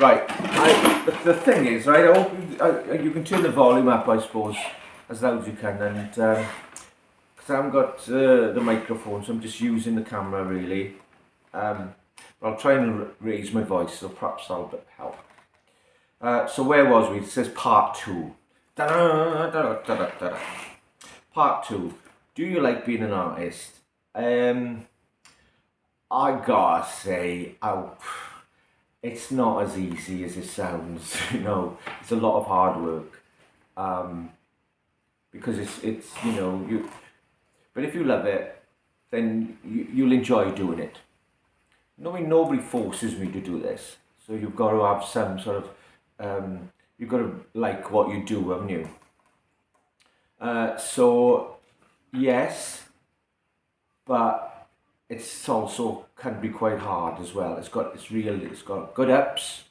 Right, the thing is, right, I hope you can turn the volume up, I suppose, as loud as you can, and because I haven't got the microphone, so I'm just using the camera really. I'll try and raise my voice, so perhaps that'll help. So where was we? It says part 2. Part 2. Do you like being an artist? I gotta say, it's not as easy as it sounds. It's a lot of hard work. Because it's but if you love it, then you'll enjoy doing it. Nobody forces me to do this, so you've got to have some sort of you've got to like what you do, haven't you? So yes, but it's also can be quite hard as well. It's got good ups,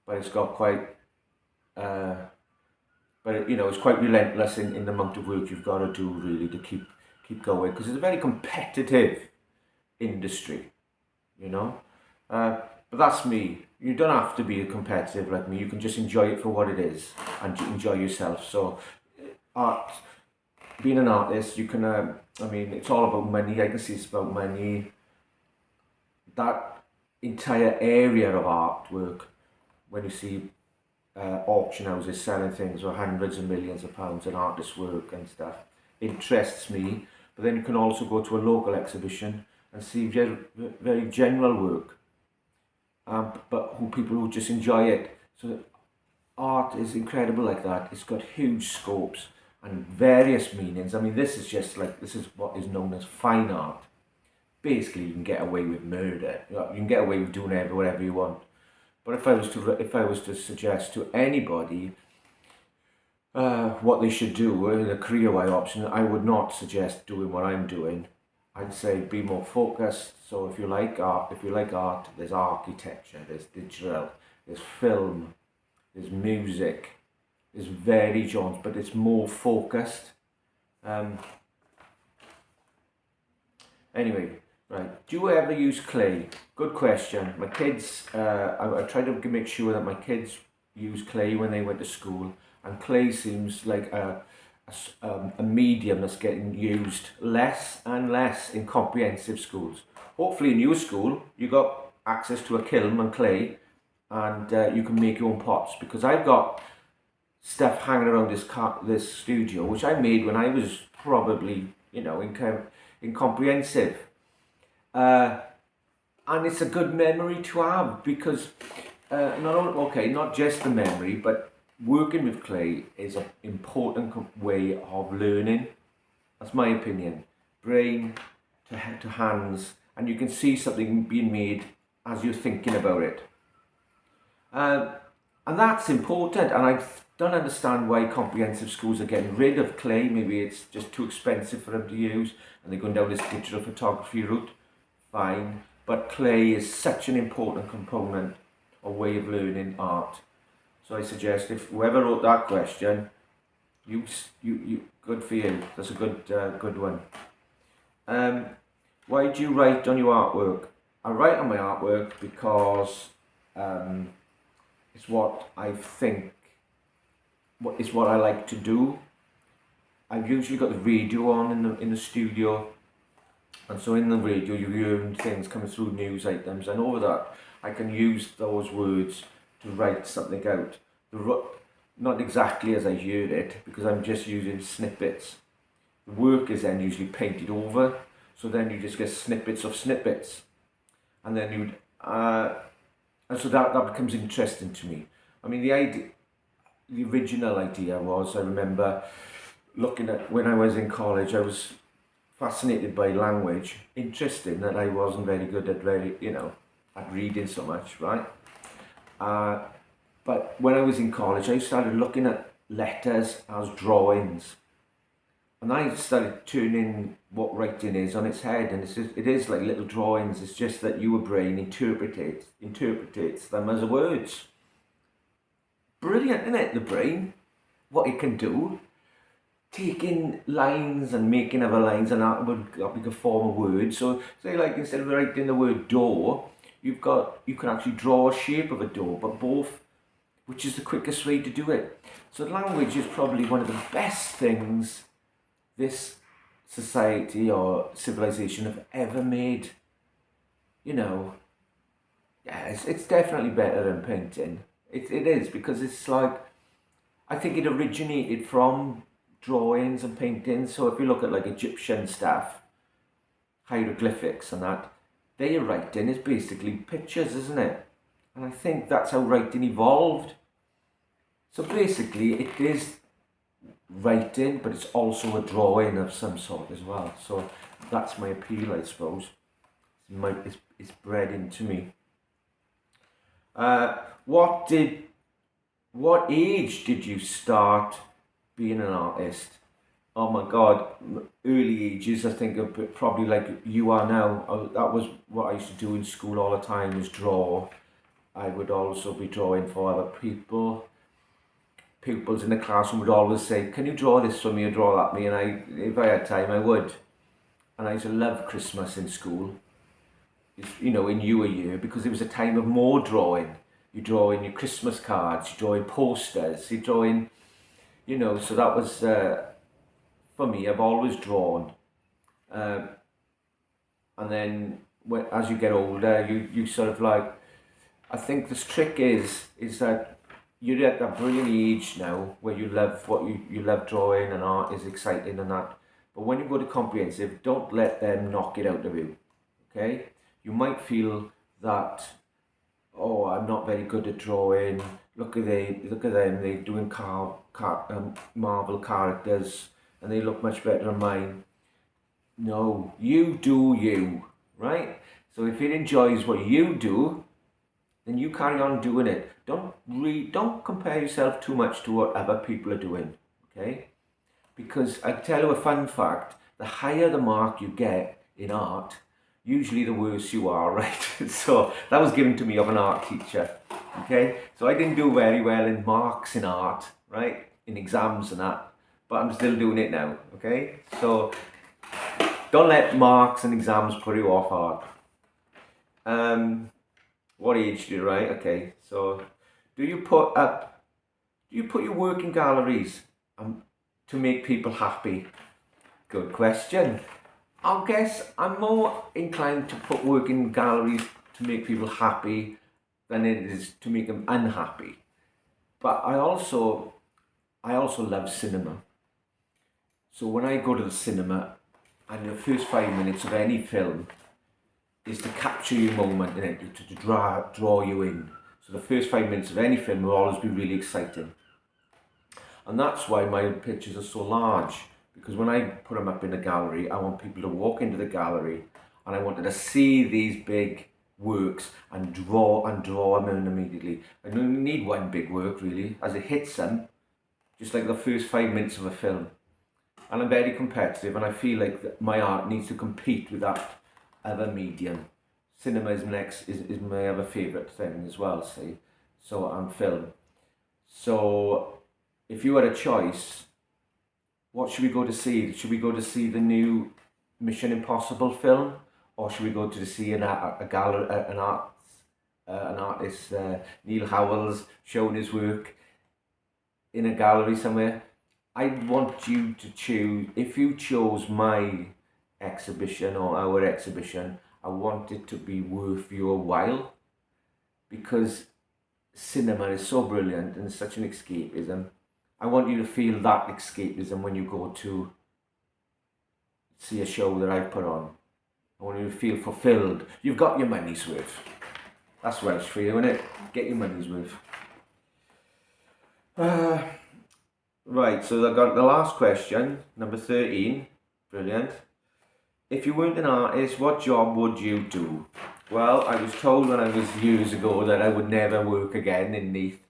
but it's got quite it's quite relentless in the amount of work you've got to do really to keep going, because it's a very competitive industry, but that's me. You don't have to be a competitive like me. You can just enjoy it for what it is and enjoy yourself. So art, being an artist, you can it's all about money. I can see it's about money. That entire area of artwork, when you see auction houses selling things for hundreds of millions of pounds in artist work and stuff, interests me. But then you can also go to a local exhibition and see very general work, but people who just enjoy it. So art is incredible like that. It's got huge scopes and various meanings. This is what is known as fine art. Basically, you can get away with murder. You can get away with doing whatever you want. But if I was to suggest to anybody what they should do in a career-wise option, I would not suggest doing what I'm doing. I'd say be more focused. So if you like art, there's architecture, there's digital, there's film, there's music, there's varied genres, but it's more focused. Anyway, right. Do you ever use clay? Good question. My kids, I try to make sure that my kids use clay when they went to school, and clay seems like a medium that's getting used less and less in comprehensive schools. Hopefully in your school you got access to a kiln and clay, and you can make your own pots, because I've got stuff hanging around this studio which I made when I was probably in comprehensive, and it's a good memory to have, because not just the memory, but working with clay is an important way of learning. That's my opinion. Brain to hands, and you can see something being made as you're thinking about it. And that's important, and I don't understand why comprehensive schools are getting rid of clay. Maybe it's just too expensive for them to use and they're going down this digital photography route. Fine, but clay is such an important component or way of learning art. So I suggest, if whoever wrote that question, you good for you. That's a good one. Why do you write on your artwork? I write on my artwork because it's what I think. It's what I like to do. I've usually got the radio on in the studio, and so in the radio you hear things coming through, news items, and over that I can use those words to write something out. Not exactly as I heard it, because I'm just using snippets. The work is then usually painted over, so then you just get snippets of snippets, and then and so that becomes interesting to me. The original idea was, I remember looking at, when I was in college, I was fascinated by language. Interesting that I wasn't very good at at reading so much, right? But when I was in college, I started looking at letters as drawings, and I started turning what writing is on its head, and it is like little drawings. It's just that your brain interprets them as words. Brilliant, isn't it? The brain, what it can do, taking lines and making other lines, and that would become form a word. So say, like, instead of writing the word door, you can actually draw a shape of a door, but both, which is the quickest way to do it. So language is probably one of the best things this society or civilization have ever made. You know, yeah, it's definitely better than painting. It is, because it's like, I think it originated from drawings and paintings. So if you look at like Egyptian stuff, hieroglyphics and that, their writing is basically pictures, isn't it? And I think that's how writing evolved. So basically it is writing, but it's also a drawing of some sort as well. So that's my appeal, I suppose. It's bred into me. What age did you start being an artist? Oh my God, early ages. I think probably like you are now. That was what I used to do in school all the time, was draw. I would also be drawing for other people. Pupils in the classroom would always say, "Can you draw this for me or draw that for me?" And if I had time, I would. And I used to love Christmas in school. In New Year, because it was a time of more drawing. You draw in your Christmas cards, you draw in posters, you draw in, so that was, for me, I've always drawn. And then as you get older, you sort of like, I think this trick is that you're at that brilliant age now where you love you love drawing, and art is exciting and that. But when you go to comprehensive, don't let them knock it out of you, okay? You might feel that, oh, I'm not very good at drawing. Look at them, they're doing Marvel characters, and they look much better than mine. No, you do you, right? So if it enjoys what you do, then you carry on doing it. Don't compare yourself too much to what other people are doing, okay? Because I tell you a fun fact: the higher the mark you get in art, usually the worse you are, right? So that was given to me of an art teacher, okay? So I didn't do very well in marks in art, right? In exams and that, but I'm still doing it now, okay? So don't let marks and exams put you off art. What age do you, right? Okay, so do you put your work in galleries to make people happy? Good question. I guess I'm more inclined to put work in galleries to make people happy than it is to make them unhappy. But I also love cinema. So when I go to the cinema, and the first 5 minutes of any film is to capture your moment in it, to draw you in. So the first 5 minutes of any film will always be really exciting. And that's why my pictures are so large. Because when I put them up in a gallery, I want people to walk into the gallery, and I wanted to see these big works and draw them in immediately. I don't need one big work really, as it hits them, just like the first 5 minutes of a film. And I'm very competitive, and I feel like my art needs to compete with that other medium. Cinema is my other favourite thing as well, see. So, and film. So if you had a choice, what should we go to see? Should we go to see the new Mission Impossible film, or should we go to see an artist, Neil Howells, showing his work in a gallery somewhere? I want you to choose. If you chose my exhibition or our exhibition, I want it to be worth your while, because cinema is so brilliant and such an escapism. I want you to feel that escapism when you go to see a show that I've put on. I want you to feel fulfilled. You've got your money's worth. That's Welsh for you, isn't it? Get your money's worth. Right, so I got the last question, number 13. Brilliant. If you weren't an artist, what job would you do? Well, I was told when I was years ago that I would never work again in Neath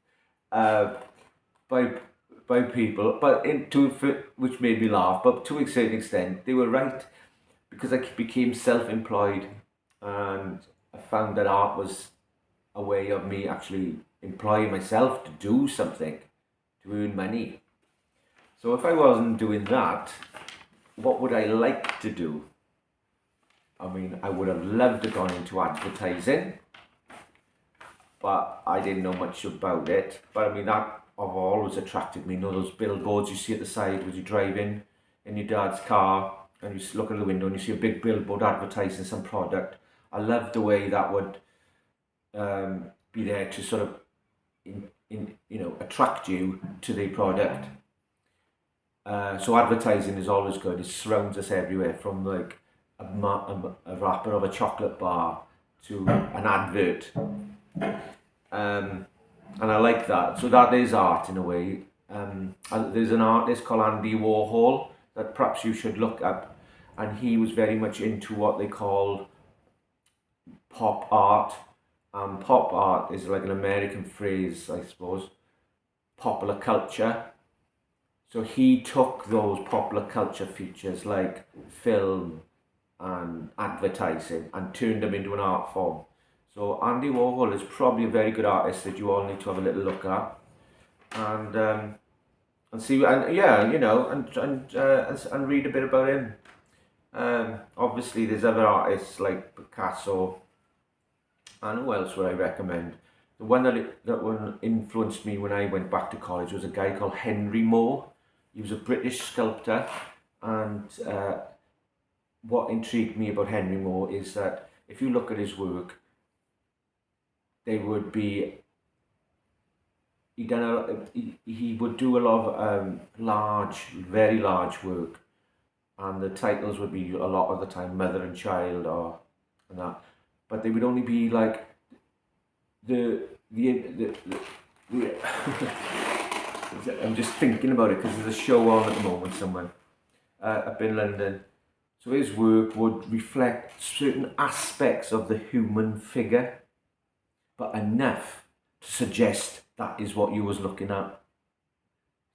by people, but which made me laugh. But to a certain extent, they were right, because I became self-employed, and I found that art was a way of me actually employing myself to do something, to earn money. So if I wasn't doing that, what would I like to do? I mean, I would have loved to go into advertising. but I didn't know much about it. But I mean, that have always attracted me. You know, those billboards you see at the side as you drive in your dad's car, and you look at the window and you see a big billboard advertising some product. I love the way that would be there to sort of attract you to the product. So advertising is always good. It surrounds us everywhere, from like a wrapper of a chocolate bar to an advert. And I like that. So that is art in a way. There's an artist called Andy Warhol that perhaps you should look up, and he was very much into what they called pop art. Pop art is like an American phrase, I suppose. Popular culture. So he took those popular culture features like film and advertising and turned them into an art form. So Andy Warhol is probably a very good artist that you all need to have a little look at, and see, and yeah, and read a bit about him. Obviously, there's other artists like Picasso, and who else would I recommend? The one that one influenced me when I went back to college was a guy called Henry Moore. He was a British sculptor, and what intrigued me about Henry Moore is that if you look at his work, he would do a lot of very large work, and the titles would be a lot of the time mother and child and that, but they would only be like the I'm just thinking about it because there's a show on at the moment somewhere up in London. So his work would reflect certain aspects of the human figure, but enough to suggest that is what you was looking at.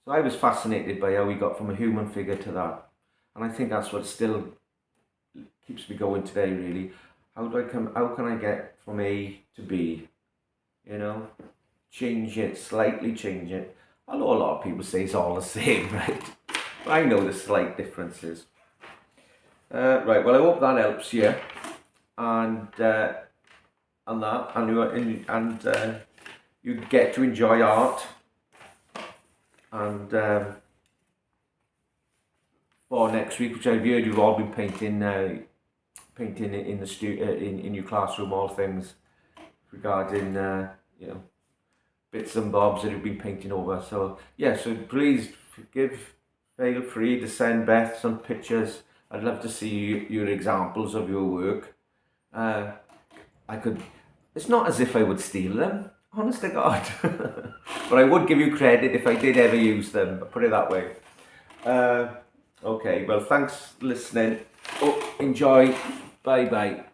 So I was fascinated by how he got from a human figure to that. And I think that's what still keeps me going today, really. How can I get from A to B? Slightly change it. Although a lot of people say it's all the same, right? But I know the slight differences. Right, well, I hope that helps you. And you get to enjoy art. And for next week, which I've heard you've all been painting in the in your classroom, all things regarding bits and bobs that you've been painting over. So yeah, so please feel free to send Beth some pictures. I'd love to see your examples of your work. It's not as if I would steal them, honest to God. But I would give you credit if I did ever use them, put it that way. Okay, well, thanks for listening. Enjoy. Bye bye.